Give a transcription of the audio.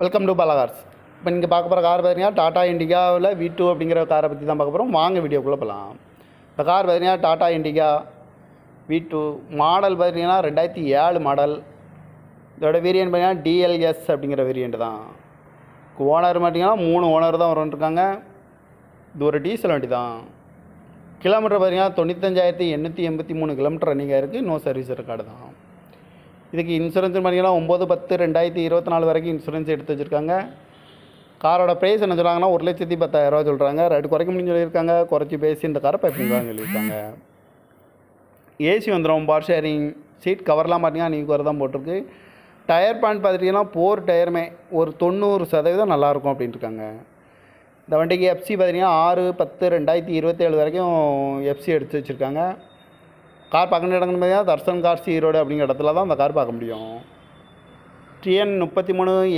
Welcome to Bala cars. இப்போ நீங்கள் பார்க்க போகிற கார் பார்த்தீங்கன்னா டாடா இண்டிகாவில் V2 அப்படிங்கிற காரை பற்றி தான் பார்க்க போகிறோம். வாங்க வீடியோக்குள்ளே போகலாம். இந்த கார் பார்த்தீங்கன்னா டாடா இண்டிகா V2 மாடல் பார்த்தீங்கன்னா 2007 மாடல். இதோட வேரியன்ட் பார்த்தீங்கன்னா DLS அப்படிங்கிற வேரியண்ட் தான். ஓனர் பார்த்தீங்கன்னா 3 ஓனர் தான் வந்துருக்காங்க. இது ஒரு டீசல் வண்டி தான். கிலோமீட்டர் பார்த்தீங்கன்னா 95,883 கிலோமீட்டர் ரன்னிங் ஆகிருக்கு. நோ சர்வீஸ் ரெக்கார்டு தான். இதுக்கு இன்சூரன்ஸ் பார்த்தீங்கன்னா 9/10/2024 வரைக்கும் இன்சூரன்ஸ் எடுத்து வச்சுருக்காங்க. காரோட ப்ரைஸ் என்ன சொல்கிறாங்கன்னா 1,10,000 சொல்கிறாங்க. ரேட்டு குறைக்க முடியும்னு சொல்லியிருக்காங்க. குறைச்சி பேசி இந்த காரை பைப்பிங்கன்னு சொல்லியிருக்காங்க. ஏசி வந்துடும், பார் ஷேரிங், சீட் கவர்லாம் பார்த்தீங்கன்னா நீங்கள் வர தான் போட்டிருக்கு. டயர் பாயிண்ட் பார்த்துட்டிங்கன்னா 4 டயருமே ஒரு 90% நல்லாயிருக்கும் அப்படின்ட்டு இருக்காங்க. இந்த வண்டிக்கு எஃப்சி பார்த்தீங்கன்னா 6/10/2027 வரைக்கும் எஃப்சி எடுத்து வச்சுருக்காங்க. கார் பார்க்க இடங்கள்னு பார்த்தீங்கன்னா தர்சன் கார்ஸ் ஈரோடு அப்படிங்கிற இடத்துல தான் அந்த கார் பார்க்க முடியும். TN 33